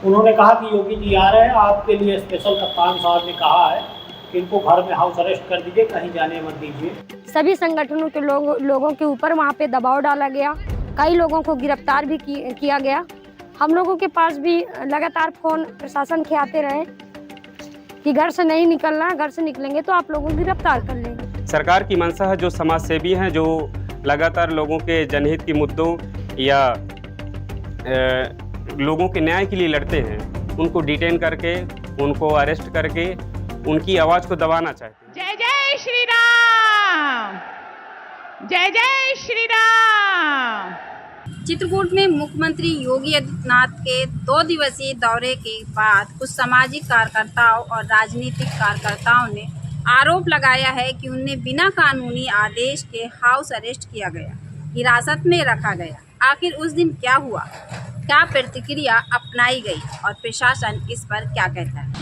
उन्होंने कहा कि योगी जी आ रहे हैं, आपके लिए स्पेशल कप्तान साहब ने कहा है कि इनको घर में हाउस अरेस्ट कर दीजिए, कहीं जाने मत दीजिए। सभी संगठनों के लोगों के ऊपर वहाँ पे दबाव डाला गया, कई लोगों को गिरफ्तार भी किया गया। हम लोगों के पास भी लगातार फोन प्रशासन के आते रहे कि घर से नहीं निकलना, घर से निकलेंगे तो आप लोगों को गिरफ्तार कर लेंगे। सरकार की मंशा है जो समाज सेवी हैं, जो लगातार लोगों के जनहित के मुद्दों या लोगों के न्याय के लिए लड़ते हैं, उनको डिटेन करके, उनको अरेस्ट करके उनकी आवाज़ को दबाना चाहते हैं। जय जय श्री राम, जय जय श्री राम। चित्रकूट में मुख्यमंत्री योगी आदित्यनाथ के 2 दिवसीय दौरे के बाद कुछ सामाजिक कार्यकर्ताओं और राजनीतिक कार्यकर्ताओं ने आरोप लगाया है कि उन्हें बिना कानूनी आदेश के हाउस अरेस्ट किया गया, हिरासत में रखा गया। आखिर उस दिन क्या हुआ, क्या प्रतिक्रिया अपनाई गई और प्रशासन इस पर क्या कहता है?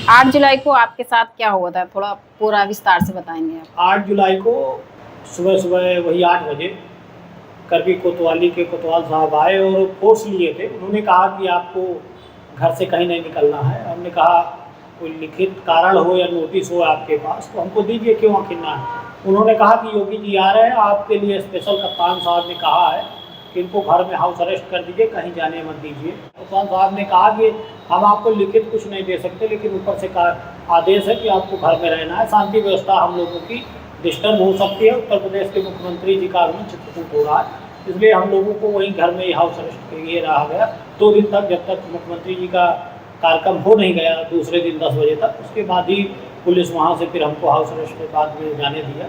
8 जुलाई को आपके साथ क्या हुआ था, थोड़ा पूरा विस्तार से बताएंगे आप? 8 जुलाई को सुबह सुबह वही 8 बजे करबी कोतवाली के कोतवाल साहब आए और फोर्स लिए थे। उन्होंने कहा कि आपको घर से कहीं नहीं निकलना है। हमने कहा कोई लिखित कारण हो या नोटिस हो आपके पास तो हमको दीजिए, क्यों आखिरना है। उन्होंने कहा कि योगी जी आ रहे हैं, आपके लिए स्पेशल कप्तान साहब ने कहा है कि इनको घर में हाउस अरेस्ट कर दीजिए, कहीं जाने मत दीजिए। कप्तान साहब ने कहा कि हम आपको लिखित कुछ नहीं दे सकते, लेकिन ऊपर से आदेश है कि आपको घर में रहना है, शांति व्यवस्था हम लोगों की डिस्टर्ब हो सकती है। उत्तर प्रदेश के मुख्यमंत्री जी का आगमन चित्रकूट हो रहा है, इसलिए हम लोगों को वहीं घर में ही हाउस अरेस्ट के लिए रहा गया 2 दिन तक, जब तक मुख्यमंत्री जी का कार्यक्रम हो नहीं गया दूसरे दिन 10 बजे तक। उसके बाद ही पुलिस वहाँ से फिर हमको हाउस अरेस्ट के बाद में जाने दिया।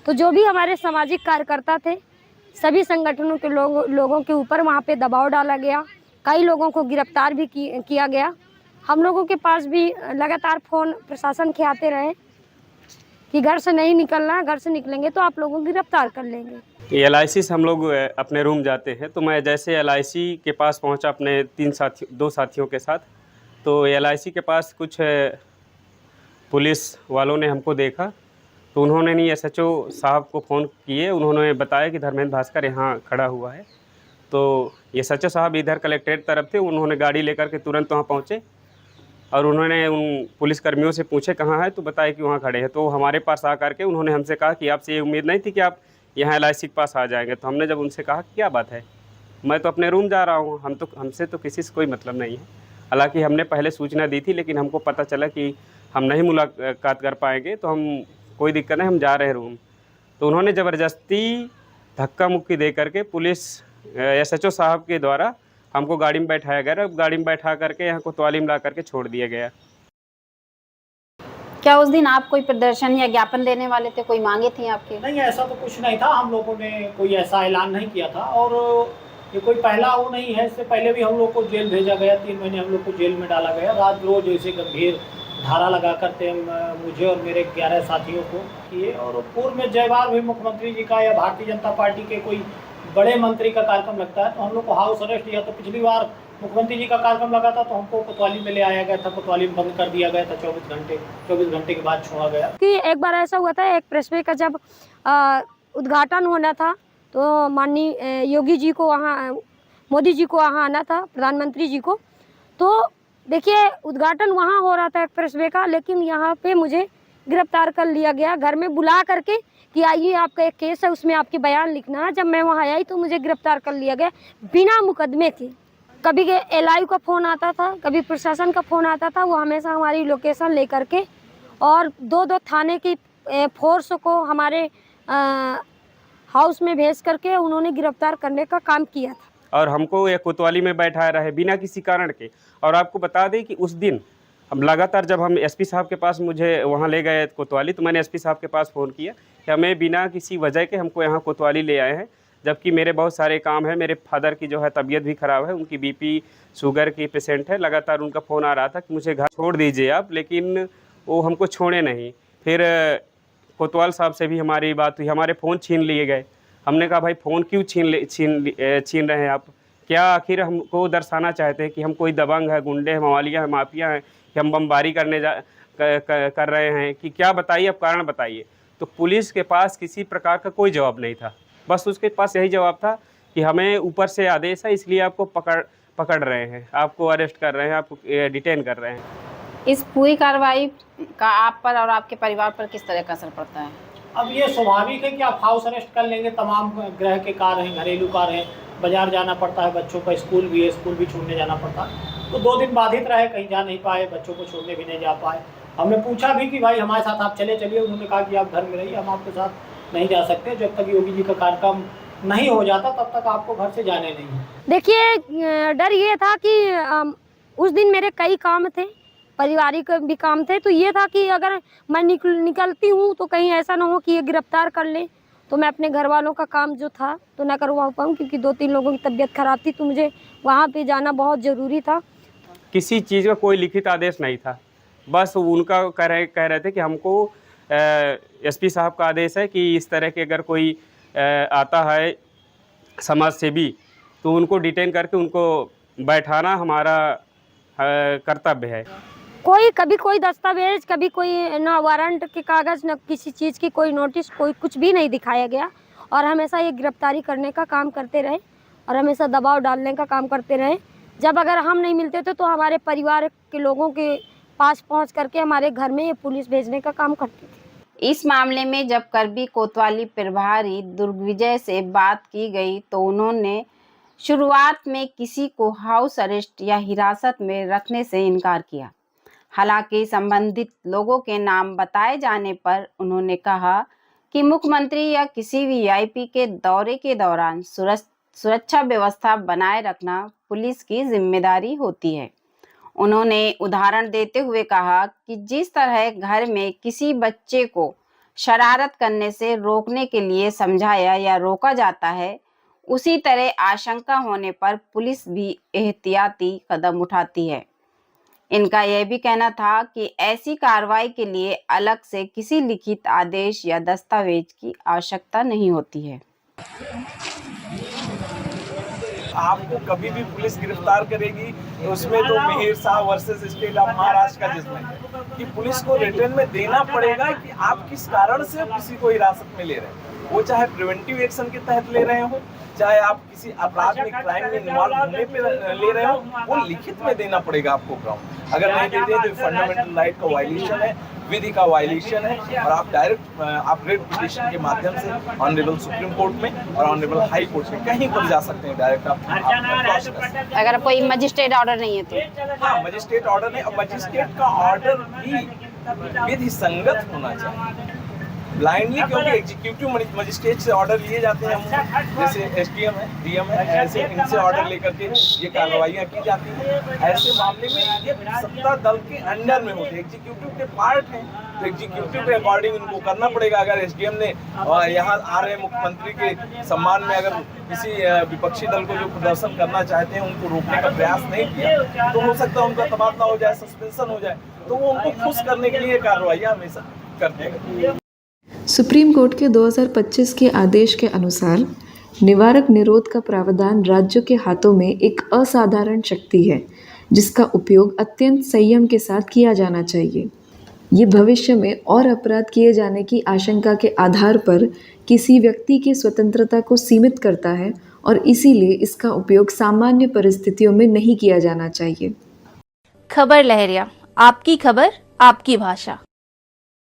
तो जो भी हमारे सामाजिक कार्यकर्ता थे, सभी संगठनों के लोगों के ऊपर वहाँ पे दबाव डाला गया, कई लोगों को गिरफ्तार भी किया गया। हम लोगों के पास भी लगातार फ़ोन प्रशासन के आते रहे कि घर से नहीं निकलना, घर से निकलेंगे तो आप लोगों को गिरफ्तार कर लेंगे। LIC से हम लोग अपने रूम जाते हैं, तो मैं जैसे LIC के पास पहुंचा अपने 2 साथियों के साथ, तो LIC के पास कुछ पुलिस वालों ने हमको देखा, तो उन्होंने नहीं SHO साहब को फ़ोन किए। उन्होंने बताया कि धर्मेंद्र भास्कर यहाँ खड़ा हुआ है। तो SHO साहब इधर कलेक्ट्रेट तरफ थे, उन्होंने गाड़ी लेकर के तुरंत वहाँ पहुँचे और उन्होंने उन पुलिसकर्मियों से पूछे कहाँ है, तो बताया कि वहाँ खड़े हैं। तो हमारे पास आ करके उन्होंने हमसे कहा कि आपसे ये उम्मीद नहीं थी कि आप यहाँ LIC के पास आ जाएंगे। तो हमने जब उनसे कहा क्या बात है, मैं तो अपने रूम जा रहा हूँ, हमसे तो किसी से कोई मतलब नहीं है। हालांकि हमने पहले सूचना दी थी, लेकिन हमको पता चला कि हम नहीं मुलाकात कर पाएंगे, तो हम कोई दिक्कत नहीं, हम जा रहे हैं रूम। तो उन्होंने ज़बरदस्ती धक्का मुक्की दे करके पुलिस SHO साहब के द्वारा हमको गाड़ी में बैठाया गया। गाड़ी में बैठा करके यहाँ कोतवाली में ला करके छोड़ दिया गया। क्या उस दिन आप कोई प्रदर्शन या ज्ञापन देने वाले थे, कोई मांगे थी आपके? नहीं, ऐसा तो कुछ नहीं था। हम लोगों ने कोई ऐसा ऐलान नहीं किया था और ये कोई पहला वो नहीं है। इससे पहले भी हम लोग को जेल भेजा गया, 3 महीने हम लोग को जेल में डाला गया। रात रोज ऐसे गंभीर धारा लगा करते मुझे और मेरे 11 साथियों को किए। और पूर्व में जय बार भी मुख्यमंत्री जी का या भारतीय जनता पार्टी के कोई बड़े मंत्री का कार्यक्रम लगता है तो हम लोग को हाउस अरेस्ट, या तो पिछली बार मुख्यमंत्री जी का कार्यक्रम लगा था तो हमको कोतवाली में ले आया गया था, कोतवाली में बंद कर दिया गया था 24 घंटे के बाद छोड़ा गया। कि एक बार ऐसा हुआ था, एक प्रेसवे का जब उद्घाटन होना था तो माननीय योगी जी को वहाँ, मोदी जी को वहाँ आना था, प्रधानमंत्री जी को। तो देखिए उद्घाटन वहाँ हो रहा था एक प्रेसवे का, लेकिन यहाँ पे मुझे गिरफ्तार कर लिया गया, घर में बुला करके कि आइए आपका एक केस है, उसमें आपके बयान लिखना है। जब मैं वहाँ आई तो मुझे गिरफ्तार कर लिया गया बिना मुकदमे के। कभी LIU का फ़ोन आता था, कभी प्रशासन का फ़ोन आता था, वो हमेशा हमारी लोकेशन लेकर के और 2-2 थाने की फोर्स को हमारे हाउस में भेज करके उन्होंने गिरफ्तार करने का काम किया था। और हमको ये कोतवाली में बैठाया रहे बिना किसी कारण के। और आपको बता दें कि उस दिन हम लगातार, जब हम SP साहब के पास मुझे वहाँ ले गए कोतवाली, तो मैंने SP साहब के पास फ़ोन किया कि हमें बिना किसी वजह के हमको यहाँ कोतवाली ले आए हैं, जबकि मेरे बहुत सारे काम हैं। मेरे फादर की जो है तबीयत भी ख़राब है, उनकी BP शुगर की पेशेंट है। लगातार उनका फ़ोन आ रहा था कि मुझे घर छोड़ दीजिए आप, लेकिन वो हमको छोड़े नहीं। फिर कोतवाल साहब से भी हमारी बात हुई, हमारे फ़ोन छीन लिए गए। हमने कहा भाई फ़ोन क्यों छीन रहे हैं आप, क्या आखिर हमको दर्शाना चाहते हैं कि हम कोई दबंग है, गुंडे हैं, मवालिया हैं, माफिया हैं, कि हम बमबारी करने कर रहे हैं, कि क्या बताइए, अब कारण बताइए। तो पुलिस के पास किसी प्रकार का कोई जवाब नहीं था, बस उसके पास यही जवाब था कि हमें ऊपर से आदेश है, इसलिए आपको पकड़ रहे हैं, आपको अरेस्ट कर रहे हैं, आपको डिटेन कर रहे हैं। इस पूरी कार्रवाई का आप पर और आपके परिवार पर किस तरह का असर पड़ता है? अब ये स्वाभाविक है कि आप हाउस अरेस्ट कर लेंगे। तमाम गृह के कार्य हैं, घरेलू कार्य हैं, बाजार जाना पड़ता है, बच्चों का स्कूल भी है, स्कूल भी छोड़ने जाना पड़ता है। तो 2 दिन बाधित रहे, कहीं जा नहीं पाए, बच्चों को छोड़ने भी नहीं जा पाए। हमने पूछा भी कि भाई हमारे साथ आप चलिए। उन्होंने कहा कि आप घर में रहिए, हम आपके साथ नहीं जा सकते। जब तक योगी जी का कार्यक्रम नहीं हो जाता तब तक आपको घर से जाने नहीं है। देखिए, डर ये था कि उस दिन मेरे कई काम थे, पारिवारिक भी काम थे, तो ये था कि अगर मैं निकलती हूँ तो कहीं ऐसा ना हो कि ये गिरफ्तार कर लें, तो मैं अपने घर वालों का काम जो था तो ना करवा पाऊँ, क्योंकि 2-3 लोगों की तबीयत खराब थी, तो मुझे वहाँ पे जाना बहुत ज़रूरी था। किसी चीज़ का कोई लिखित आदेश नहीं था, बस उनका कह रहे थे कि हमको एसपी साहब का आदेश है कि इस तरह के अगर कोई आता है समाज सेवी तो उनको डिटेन करके उनको बैठाना हमारा कर्तव्य है। कभी कोई दस्तावेज, कभी कोई ना वारंट के कागज़, ना किसी चीज़ की कोई नोटिस, कोई कुछ भी नहीं दिखाया गया, और हमेशा ये गिरफ्तारी करने का काम करते रहे और हमेशा दबाव डालने का काम करते रहे। जब अगर हम नहीं मिलते थे तो हमारे परिवार के लोगों के पास पहुंच करके हमारे घर में ये पुलिस भेजने का काम करती थी। इस मामले में जब करबी कोतवाली प्रभारी दुर्गविजय से बात की गई तो उन्होंने शुरुआत में किसी को हाउस अरेस्ट या हिरासत में रखने से इनकार किया। हालांकि संबंधित लोगों के नाम बताए जाने पर उन्होंने कहा कि मुख्यमंत्री या किसी वीआईपी के दौरे के दौरान सुरक्षा व्यवस्था बनाए रखना पुलिस की जिम्मेदारी होती है। उन्होंने उदाहरण देते हुए कहा कि जिस तरह घर में किसी बच्चे को शरारत करने से रोकने के लिए समझाया या रोका जाता है, उसी तरह आशंका होने पर पुलिस भी एहतियाती कदम उठाती है। इनका यह भी कहना था कि ऐसी कार्रवाई के लिए अलग से किसी लिखित आदेश या दस्तावेज की आवश्यकता नहीं होती है। आपको कभी भी पुलिस गिरफ्तार करेगी तो उसमें तो Mihir Shah versus state of Maharashtra का जिसमें है कि पुलिस को रिटर्न में देना पड़ेगा कि आप किस कारण से किसी को हिरासत में ले रहे हैं। वो चाहे प्रिवेंटिव एक्शन के तहत ले रहे हो, चाहे आप किसी आपराध में क्राइम में इन्वॉल्व होने पे ले रहे हो, वो लिखित में देना पड़ेगा आपको ग्राउंड। अगर नहीं देते तो फंडामेंटल राइट का वायलेशन है, विधि का वायलेशन है, और आप डायरेक्ट आप रेड पिटीशन के माध्यम से ऑनरेबल सुप्रीम कोर्ट में और ऑनरेबल हाई कोर्ट में कहीं पर जा सकते हैं डायरेक्ट आप अगर कोई मजिस्ट्रेट ऑर्डर नहीं है तो? हाँ, मजिस्ट्रेट ऑर्डर नहीं, और मजिस्ट्रेट का ऑर्डर भी विधि संगत होना चाहिए। ब्लाइंडली, क्योंकि एग्जीक्यूटिव मजिस्ट्रेट से ऑर्डर लिए जाते हैं, जैसे एसडीएम है, डीएम है, ऐसे इनसे ऑर्डर लेकर के ये कार्रवाइयाँ की जाती हैं। ऐसे मामले में ये सत्ता दल के अंडर में होते हैं, एग्जीक्यूटिव के पार्ट हैं, तो एग्जीक्यूटिव के अकॉर्डिंग इनको करना पड़ेगा। अगर एसडीएम ने यहाँ आ रहे मुख्यमंत्री के सम्मान में अगर किसी विपक्षी दल को जो प्रदर्शन करना चाहते हैं उनको रोकने का प्रयास नहीं किया तो हो सकता है उनका तबादला हो जाए, सस्पेंशन हो जाए। तो वो उनको खुश करने के लिए कार्रवाइयाँ हमेशा करते हैं। सुप्रीम कोर्ट के 2025 के आदेश के अनुसार निवारक निरोध का प्रावधान राज्यों के हाथों में एक असाधारण शक्ति है जिसका उपयोग अत्यंत संयम के साथ किया जाना चाहिए। ये भविष्य में और अपराध किए जाने की आशंका के आधार पर किसी व्यक्ति की स्वतंत्रता को सीमित करता है और इसीलिए इसका उपयोग सामान्य परिस्थितियों में नहीं किया जाना चाहिए। खबर लहरिया, आपकी खबर आपकी भाषा।